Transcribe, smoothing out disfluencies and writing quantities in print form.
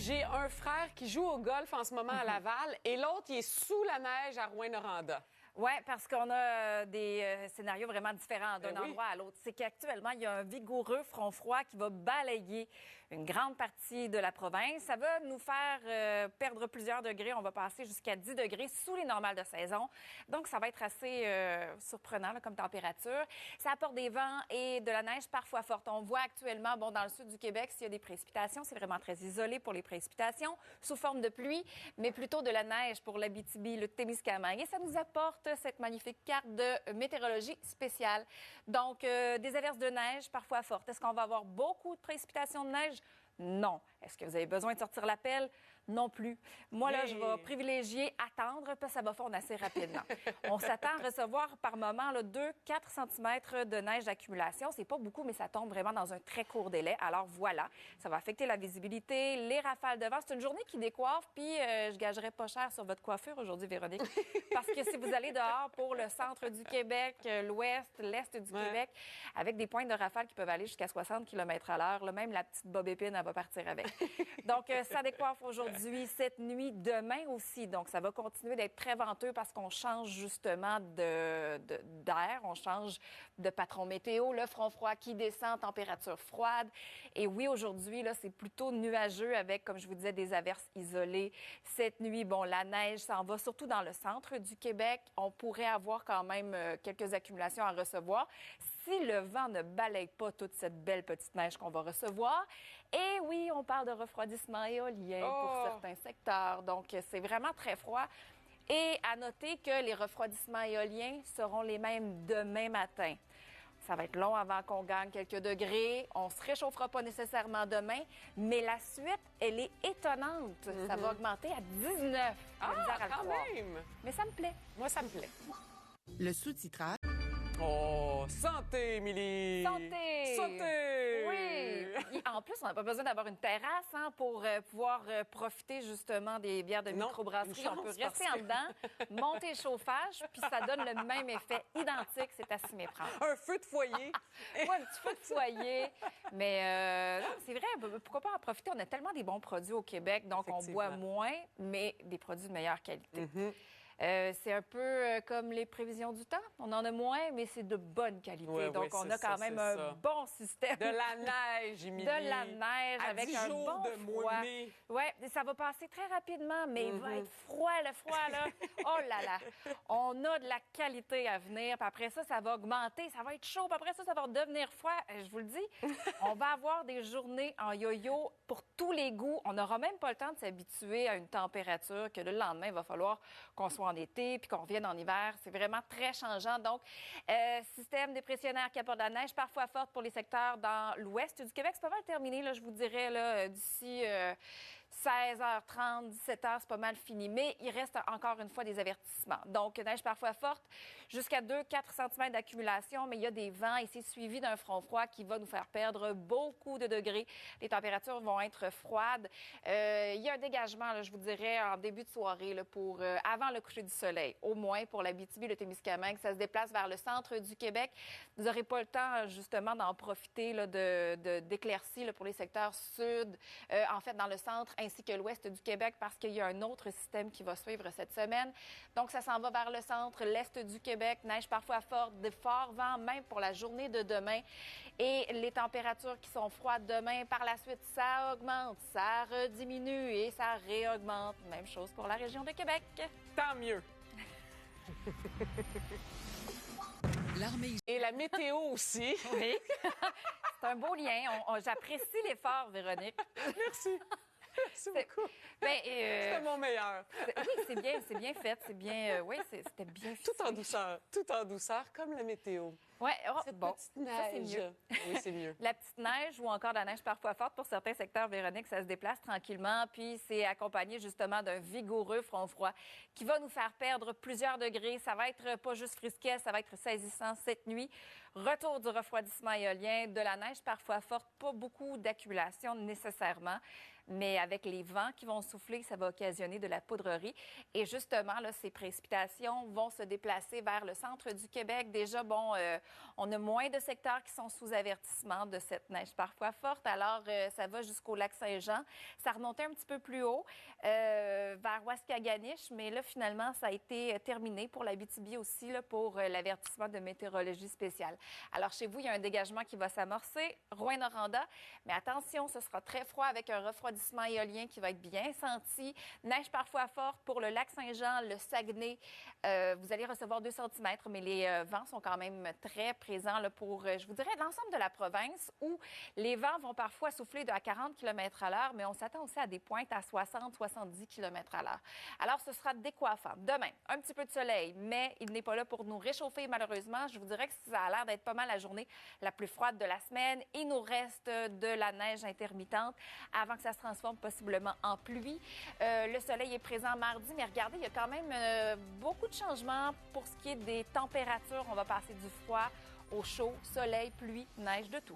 J'ai un frère qui joue au golf en ce moment à Laval et l'autre, il est sous la neige à Rouyn-Noranda. Oui, parce qu'on a des scénarios vraiment différents d'un endroit à l'autre. C'est qu'actuellement, il y a un vigoureux front froid qui va balayer une grande partie de la province. Ça va nous faire perdre plusieurs degrés. On va passer jusqu'à 10 degrés sous les normales de saison. Donc, ça va être assez surprenant là, comme température. Ça apporte des vents et de la neige parfois forte. On voit actuellement, dans le sud du Québec, s'il y a des précipitations, c'est vraiment très isolé pour les précipitations, sous forme de pluie, mais plutôt de la neige pour l'Abitibi, le Témiscamingue. Et ça nous apporte cette magnifique carte de météorologie spéciale. Donc, des averses de neige parfois fortes. Est-ce qu'on va avoir beaucoup de précipitations de neige? Non. Est-ce que vous avez besoin de sortir la pelle? Non plus. Moi, là, je vais privilégier attendre parce que ça va fondre assez rapidement. On s'attend à recevoir par moment 2-4 cm de neige d'accumulation. C'est pas beaucoup, mais ça tombe vraiment dans un très court délai. Alors voilà, ça va affecter la visibilité, les rafales de vent. C'est une journée qui décoiffe, puis je gagerais pas cher sur votre coiffure aujourd'hui, Véronique. Parce que si vous allez dehors pour le centre du Québec, l'ouest, l'est du Québec, avec des pointes de rafale qui peuvent aller jusqu'à 60 km/h, là, même la petite bob épine, elle va partir avec. Donc, ça décoiffe aujourd'hui, cette nuit, demain aussi. Donc, ça va continuer d'être très venteux parce qu'on change justement d'air, on change de patron météo, le front froid qui descend, température froide. Et oui, aujourd'hui, là, c'est plutôt nuageux avec, comme je vous disais, des averses isolées. Cette nuit, la neige s'en va surtout dans le centre du Québec. On pourrait avoir quand même quelques accumulations à recevoir si le vent ne balaye pas toute cette belle petite neige qu'on va recevoir. Et oui, on parle de refroidissement éolien pour certains secteurs. Donc, c'est vraiment très froid. Et à noter que les refroidissements éoliens seront les mêmes demain matin. Ça va être long avant qu'on gagne quelques degrés. On ne se réchauffera pas nécessairement demain, mais la suite, elle est étonnante. Ça va augmenter à 19. Quand même! Mais ça me plaît. Moi, ça me plaît. Le sous-titrage. Oh, santé, Émilie! Santé! Santé! Oui! En plus, on n'a pas besoin d'avoir une terrasse pour pouvoir profiter justement des bières de microbrasserie. On peut rester en dedans, monter le chauffage, puis ça donne le même effet identique. C'est à s'y méprendre. Un feu de foyer. Oui, un petit feu de foyer. Mais non, c'est vrai, pourquoi pas en profiter? On a tellement des bons produits au Québec, donc on boit moins, mais des produits de meilleure qualité. C'est un peu comme les prévisions du temps. On en a moins, mais c'est de bonne qualité. Donc, on a quand même un bon système. De la neige, Émilie. De la neige à avec 10 un jours bon de froid. mai. Oui, ça va passer très rapidement, mais il va être froid, le froid, là. Oh là là! On a de la qualité à venir. Puis après ça, ça va augmenter. Ça va être chaud. Puis après ça, ça va devenir froid. Je vous le dis, on va avoir des journées en yo-yo pour tous les goûts. On n'aura même pas le temps de s'habituer à une température que le lendemain, il va falloir qu'on soit en été puis qu'on revienne en hiver. C'est vraiment très changeant. Donc, système dépressionnaire qui apporte de la neige, parfois forte pour les secteurs dans l'ouest du Québec. C'est pas mal terminé, là, je vous dirais, là, d'ici 16h30, 17h, c'est pas mal fini. Mais il reste encore une fois des avertissements. Donc, neige parfois forte, jusqu'à 2-4 cm d'accumulation, mais il y a des vents et c'est suivi d'un front froid qui va nous faire perdre beaucoup de degrés. Les températures vont être froides. Il y a un dégagement, là, je vous dirais, en début de soirée, là, pour avant le coucher du soleil. Au moins pour l'Abitibi, le Témiscamingue, ça se déplace vers le centre du Québec. Vous n'aurez pas le temps, justement, d'en profiter là, d'éclaircies là, pour les secteurs sud, en fait, dans le centre, ainsi que l'ouest du Québec, parce qu'il y a un autre système qui va suivre cette semaine. Donc, ça s'en va vers le centre, l'est du Québec, neige parfois forte, de forts vents, même pour la journée de demain. Et les températures qui sont froides demain, par la suite, ça augmente, ça rediminue et ça réaugmente. Même chose pour la région de Québec. Tant mieux. Et la météo aussi. Oui. C'est un beau lien. J'apprécie l'effort, Véronique. Merci. Merci beaucoup. C'était mon meilleur. Oui, c'est bien fait. C'est bien. Oui, c'était bien fait. Tout en douceur, comme la météo. Oui, cette petite neige. Ça, c'est mieux. Oui, c'est mieux. La petite neige ou encore la neige parfois forte pour certains secteurs, Véronique, ça se déplace tranquillement. Puis c'est accompagné justement d'un vigoureux front froid qui va nous faire perdre plusieurs degrés. Ça va être pas juste frisquet, ça va être saisissant cette nuit. Retour du refroidissement éolien, de la neige parfois forte, pas beaucoup d'accumulation nécessairement. mais avec les vents qui vont souffler, ça va occasionner de la poudrerie. Et justement, là, ces précipitations vont se déplacer vers le centre du Québec. Déjà, bon, on a moins de secteurs qui sont sous avertissement de cette neige parfois forte. Alors, ça va jusqu'au lac Saint-Jean. Ça remontait un petit peu plus haut vers Waskaganish, mais là, finalement, ça a été terminé pour l'Abitibi aussi, là, pour l'avertissement de météorologie spéciale. Alors, chez vous, il y a un dégagement qui va s'amorcer, Rouyn-Noranda, mais attention, ce sera très froid avec un refroidissement éolien qui va être bien senti. Neige parfois forte pour le lac Saint-Jean, le Saguenay. Vous allez recevoir 2 cm, mais les vents sont quand même très présents là, pour, je vous dirais, l'ensemble de la province où les vents vont parfois souffler à 40 km à l'heure, mais on s'attend aussi à des pointes à 60-70 km à l'heure. Alors, ce sera décoiffant. Demain, un petit peu de soleil, mais il n'est pas là pour nous réchauffer, malheureusement. Je vous dirais que ça a l'air d'être pas mal la journée la plus froide de la semaine. Il nous reste de la neige intermittente avant que ça se transforme possiblement en pluie. Le soleil est présent mardi, mais regardez, il y a quand même beaucoup de changements pour ce qui est des températures. On va passer du froid au chaud, soleil, pluie, neige, de tout.